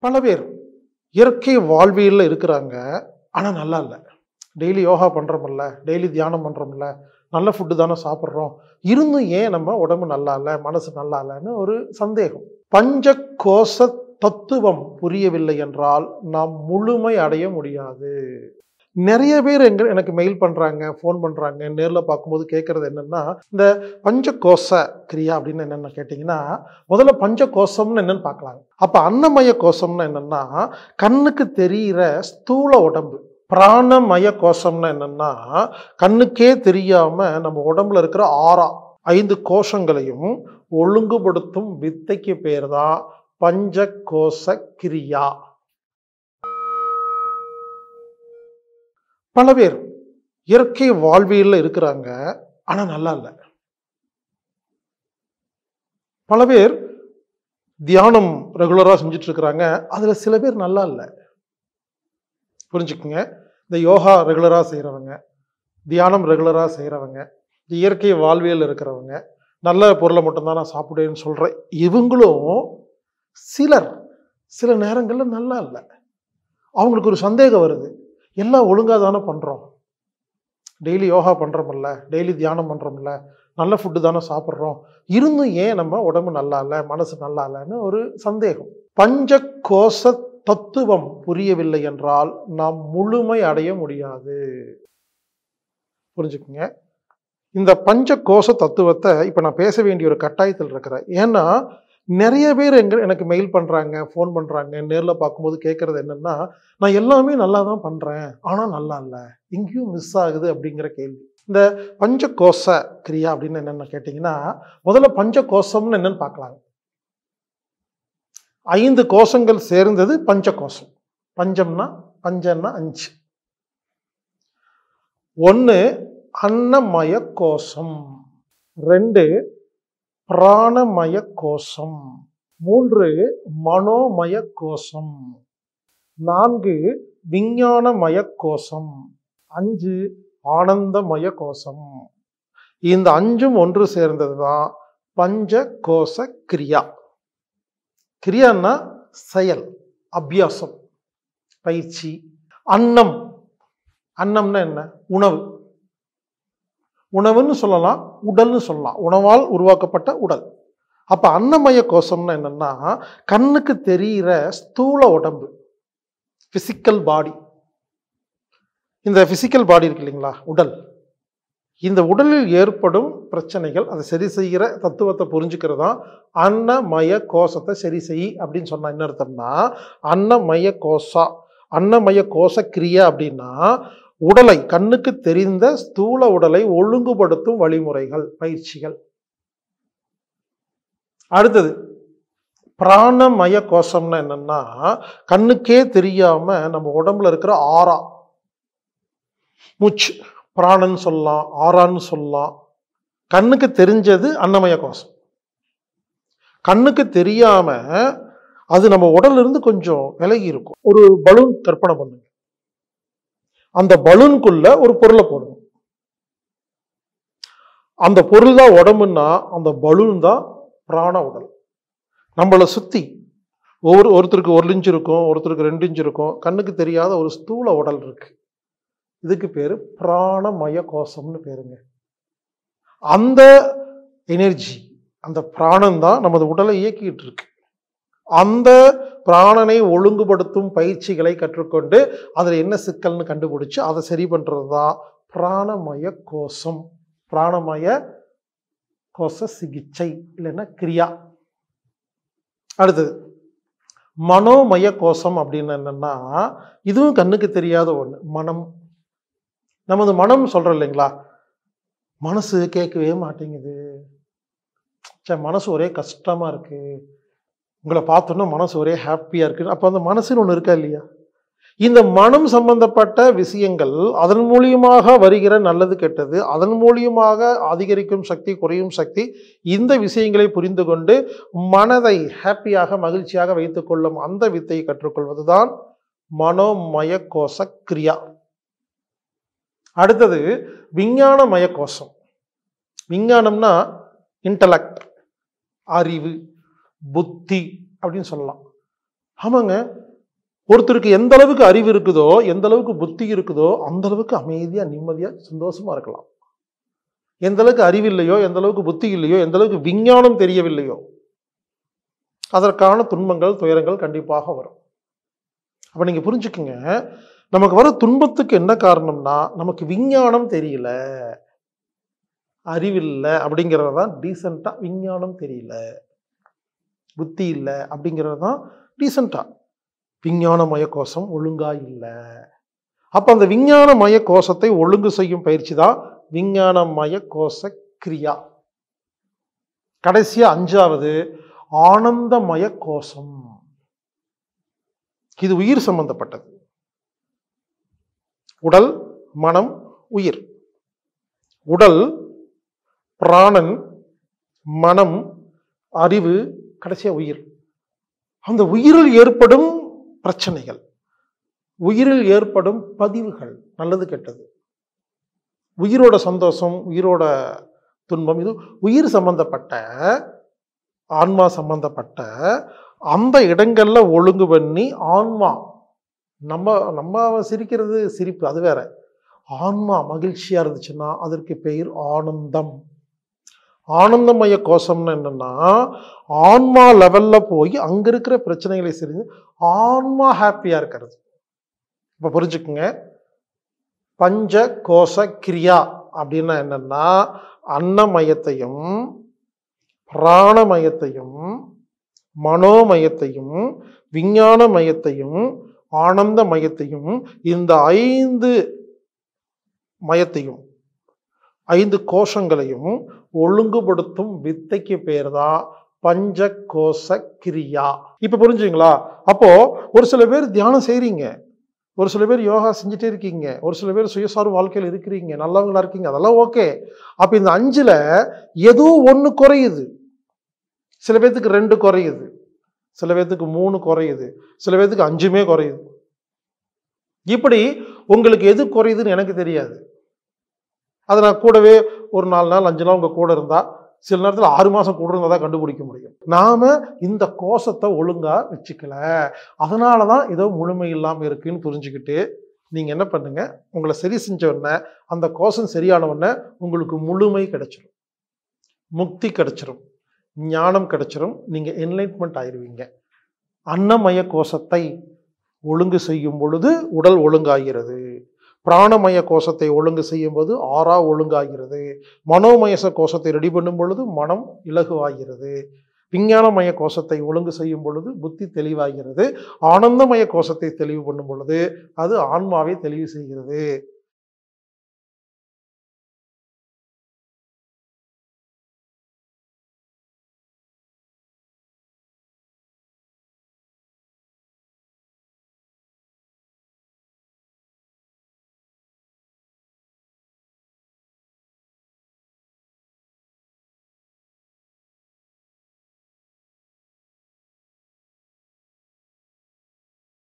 பல பேர் இயற்கை வாழ்வியல்ல இருக்கிறாங்க. ஆனா நல்லா இல்ல. டெய்லி யோகா பண்றோம்ல, டெய்லி தியானம் பண்றோம்ல, நல்ல ஃபுட் தானே சாப்பிடுறோம். இருந்தும் ஏன் நம்ம உடம்பு நல்லா இல்ல, மனசு நல்லா இல்லன்னு ஒரு சந்தேகம். பஞ்சகோச தத்துவம் புரியவில்லை என்றால் நாம் முழுமை அடைய முடியாது. நிறைய பேர் எனக்கு மெயில் பண்றாங்க, ஃபோன் பண்றாங்க, நேர்ல பார்க்கும்போது கேட்கறது என்னன்னா, இந்த பஞ்சகோச கிரியா அப்படின்னு என்னன்னு கேட்டீங்கன்னா, முதல்ல பஞ்சகோசம்னு என்னன்னு பார்க்கலாங்க. அப்ப அன்னமய கோஷம்னா என்னன்னா, கண்ணுக்கு தெரிகிற ஸ்தூல உடம்பு. பிராணமய கோஷம்னா என்னன்னா, கண்ணுக்கே தெரியாம நம்ம உடம்புல இருக்கிற 5 கோஷங்களையும் ஒழுங்குபடுத்தும் வித்தைக்கு பேர் தான் பஞ்சகோச கிரியா. பல பேர் இயற்கை வாழ்வியல்ல இருக்கிறாங்க. ஆனா நல்லா இல்ல. பல பேர் தியானம் ரெகுலரா செஞ்சுட்டு இருக்கிறாங்க. அதுல சில பேர் நல்லா இல்ல. புரிஞ்சுக்குங்க. இந்த யோகா ரெகுலரா செய்யறவங்க, தியானம் ரெகுலரா செய்யறவங்க, இயற்கை வாழ்வியல் இருக்கிறவங்க, நல்ல பொருளை மட்டும்தான் நான் சாப்பிடுவேன்னு சொல்றேன். இவங்களும் சில நேரங்கள்ல நல்லா இல்லை. அவங்களுக்கு ஒரு சந்தேகம் வருது. எல்லாம் ஒழுங்கா தானே பண்றோம். டெய்லி யோகா பண்றோம்ல, டெய்லி தியானம் பண்றோம்ல, நல்ல ஃபுட்டு தானே சாப்பிட்றோம். இருந்தும் ஏன் நம்ம உடம்பு நல்லா இல்லை, மனசு நல்லா இல்லைன்னு ஒரு சந்தேகம். பஞ்சகோச தத்துவம் புரியவில்லை என்றால் நாம் முழுமை அடைய முடியாது. புரிஞ்சுக்குங்க. இந்த பஞ்சகோச தத்துவத்தை இப்ப நான் பேச வேண்டிய ஒரு கட்டாயத்தில் இருக்கிறேன். ஏன்னா நிறைய பேர் எனக்கு மெயில் பண்றாங்க, ஃபோன் பண்றாங்க, நேர்ல பார்க்கும்போது கேட்கறது என்னன்னா, நான் எல்லாமே நல்லா தான் பண்றேன், ஆனா நல்லா இல்லை, எங்கேயும் மிஸ் ஆகுது அப்படிங்கிற கேள்வி. இந்த பஞ்சகோச கிரியா அப்படின்னு என்னன்னு கேட்டீங்கன்னா, முதல்ல பஞ்சகோசம்னு என்னன்னு பார்க்கலாங்க. 5 கோஷங்கள் சேர்ந்தது பஞ்சகோசம். பஞ்சம்னா 5. 1 அன்னமய கோஷம், 2 பிராணமய கோஷம், 3 மனோமய கோஷம், 4 விஞ்ஞானமய கோஷம், 5 ஆனந்தமய கோஷம். இந்த 5ம் ஒன்று சேர்ந்ததுதான் பஞ்சகோச கிரியா. கிரியான்னா செயல், அபியாசம், பயிற்சி. அன்னம்னா என்ன? உணவு. உணவுன்னு சொல்லலாம், உடல்னு சொல்லலாம். உணவால் உருவாக்கப்பட்ட உடல். அப்ப அன்னமய கோஷம்னா என்னன்னா, கண்ணுக்கு தெரிகிற ஸ்தூல உடம்பு, பிசிக்கல் பாடி. இந்த பிசிக்கல் பாடி இருக்கு இல்லைங்களா, உடல். இந்த உடலில் ஏற்படும் பிரச்சனைகள் அதை சரி செய்கிற தத்துவத்தை புரிஞ்சுக்கிறதா அன்னமய கோஷத்தை சரி செய் அப்படின்னு சொன்னா என்ன அர்த்தம்னா, அன்னமய கோஷ கிரியா அப்படின்னா உடலை, கண்ணுக்கு தெரிந்த ஸ்தூல உடலை ஒழுங்குபடுத்தும் வழிமுறைகள், பயிற்சிகள். அடுத்தது பிராணமய கோஷம்னா என்னன்னா, கண்ணுக்கே தெரியாம நம்ம உடம்புல இருக்கிற மூச்சு, பிராணன் சொல்லலாம், ஆறான்னு சொல்லலாம். கண்ணுக்கு தெரிஞ்சது அன்னமய கோஷம். கண்ணுக்கு தெரியாம அது நம்ம உடல்ல இருந்து கொஞ்சம் விலகி இருக்கும். ஒரு பலூன் கற்பனை பண்ணுங்க. அந்த பலூனுக்குள்ள ஒரு பொருளை போடுங்க. அந்த பொருள் தான் உடம்புன்னா அந்த பலூன் தான் பிராண உடல். நம்மளை சுத்தி ஒருத்தருக்கு 1 இன்ச் இருக்கும், ஒருத்தருக்கு 2 இன்ச் இருக்கும். கண்ணுக்கு தெரியாத ஒரு ஸ்தூல உடல் இருக்கு. இதுக்கு பேரு பிராணமய கோஷம்னு பேருங்க. அந்த எனர்ஜி, அந்த பிராணம் தான் நமது உடலை இயக்கிட்டு இருக்கு. அந்த பிராணனை ஒழுங்குபடுத்தும் பயிற்சிகளை கற்றுக்கொண்டு அதில் என்ன சிக்கல்னு கண்டுபிடிச்சு அதை சரி பண்றது தான் பிராணமய கோஷம், பிராணமய கோஷ சிகிச்சை இல்லைன்னா கிரியா. அடுத்தது மனோமய கோஷம் அப்படின்னு என்னன்னா, இதுவும் கண்ணுக்கு தெரியாத ஒண்ணு. மனம். நமது மனம் சொல்றோம் இல்லைங்களா, மனசு கேட்கவே மாட்டேங்குது, மனசு ஒரே கஷ்டமா இருக்கு, உங்களை பார்த்தோன்னா மனசு ஒரே ஹாப்பியா இருக்கு. அப்ப அந்த மனசுன்னு ஒண்ணு இருக்கா இல்லையா? இந்த மனம் சம்பந்தப்பட்ட விஷயங்கள், அதன் மூலியமாக வருகிற நல்லது கெட்டது, அதன் மூலியமாக அதிகரிக்கும் சக்தி, குறையும் சக்தி, இந்த விஷயங்களை புரிந்து கொண்டு மனதை ஹாப்பியாக, மகிழ்ச்சியாக வைத்துக் கொள்ளும் அந்த வித்தையை கற்றுக்கொள்வதுதான் மனோமய கோஷ கிரியா. அடுத்தது விஞ்ஞானமய கோஷம். விஞ்ஞானம்னா இன்டலெக்ட், அறிவு, புத்தி அப்படின்னு சொல்லலாம். ஆமாங்க. ஒருத்தருக்கு எந்த அளவுக்கு அறிவு இருக்குதோ, எந்த அளவுக்கு புத்தி இருக்குதோ, அந்த அளவுக்கு அமைதியா, நிம்மதியா, சந்தோஷமா இருக்கலாம். எந்த அளவுக்கு அறிவு இல்லையோ, எந்த அளவுக்கு புத்தி இல்லையோ, எந்த அளவுக்கு விஞ்ஞானம் தெரியவில்லையோ, அதற்கான துன்பங்கள், துயரங்கள் கண்டிப்பாக வரும். அப்ப நீங்க புரிஞ்சுக்குங்க, நமக்கு வர துன்பத்துக்கு என்ன காரணம்னா, நமக்கு விஞ்ஞானம் தெரியல, அறிவில்ல அப்படிங்கிறது தான் டீசென்ட்டா. விஞ்ஞானம் தெரியல, புத்தி இல்ல அப்படிங்கிறது தான் டீசென்ட்டா. விஞ்ஞானமய கோஷம் ஒழுங்கா இல்ல. அப்ப அந்த விஞ்ஞானமய கோஷத்தை ஒழுங்கு செய்யும் பயிற்சி தான் விஞ்ஞானமய கோஷ கிரியா. கடைசியா 5வது ஆனந்தமய கோஷம். இது உயிர் சம்பந்தப்பட்டது. உடல், மனம், உயிர். உடல், பிராணன், மனம், அறிவு, கடைசியா உயிர். அந்த உயிரில் ஏற்படும் பிரச்சனைகள், உயிரில் ஏற்படும் பதிவுகள், நல்லது கெட்டது, உயிரோட சந்தோஷம், உயிரோட துன்பம், இது உயிர் சம்பந்தப்பட்ட, ஆன்மா சம்பந்தப்பட்ட அந்த இடங்கள்ல ஒழுங்கு பண்ணி ஆன்மா, நம்ம சிரிக்கிறது சிரிப்பு அது வேற. ஆன்மா மகிழ்ச்சியா இருந்துச்சுன்னா அதற்கு பெயர் ஆனந்தம். ஆனந்தமய கோஷம்னு என்னன்னா, ஆன்மா லெவல்ல போய் அங்க இருக்கிற பிரச்சனைகளை சரி ஆன்மா ஹாப்பியா இருக்கிறது. இப்ப புரிஞ்சுக்குங்க, பஞ்ச கோஷ கிரியா அப்படின்னா என்னன்னா, அன்னமயத்தையும், பிராணமயத்தையும், மனோமயத்தையும், விஞ்ஞானமயத்தையும், ஆனந்தமயத்தையும், இந்த 5 மயத்தையும், 5 கோஷங்களையும் ஒழுங்குபடுத்தும் வித்தைக்கு பேர் தான் பஞ்ச கோஷ கிரியா. இப்ப புரிஞ்சுங்களா? அப்போ ஒரு சில பேர் தியானம் செய்றீங்க, ஒரு சில பேர் யோகா செஞ்சுட்டே இருக்கீங்க, ஒரு சில பேர் சுயசார்பு வாழ்க்கையில் இருக்கிறீங்க, நல்லவங்களா இருக்கீங்க, அதெல்லாம் ஓகே. அப்ப இந்த 5ல ஏதோ ஒண்ணு குறையுது. சில பேர்த்துக்கு 2 குறையுது, சில பேர்த்துக்கு 3 குறையுது, சில பேர்த்துக்கு 5மே குறையுது. இப்படி உங்களுக்கு எது குறையுதுன்னு எனக்கு தெரியாது. அதை நான் கூடவே ஒரு 4 நாள் 5 நாள் உங்க கூட இருந்தா, சில நேரத்தில் 6 மாசம் கூட இருந்தா தான் கண்டுபிடிக்க முடியும். நாம இந்த கோஷத்தை ஒழுங்கா வச்சுக்கல, அதனாலதான் ஏதோ முழுமை இல்லாம இருக்குன்னு புரிஞ்சுக்கிட்டு நீங்க என்ன பண்ணுங்க, உங்களை சரி செஞ்ச உடனே, அந்த கோஷம் சரியான உடனே உங்களுக்கு முழுமை கிடைச்சிடும், முக்தி கிடைச்சிடும், ஞானம் கிடைச்சிடும், நீங்க என்லைட்மெண்ட் ஆயிருவீங்க. அன்னமய கோஷத்தை ஒழுங்கு செய்யும் பொழுது உடல் ஒழுங்காகிறது. பிராணமய கோஷத்தை ஒழுங்கு செய்யும் போது ஆறா ஒழுங்காகிறது. மனோமய கோஷத்தை ரெடி பண்ணும் பொழுது மனம் இலகுவாகிறது. விஞ்ஞானமய கோஷத்தை ஒழுங்கு செய்யும் பொழுது புத்தி தெளிவாகிறது. ஆனந்தமய கோஷத்தை தெளிவு பண்ணும் பொழுது அது ஆன்மாவை தெளிவு செய்கிறது.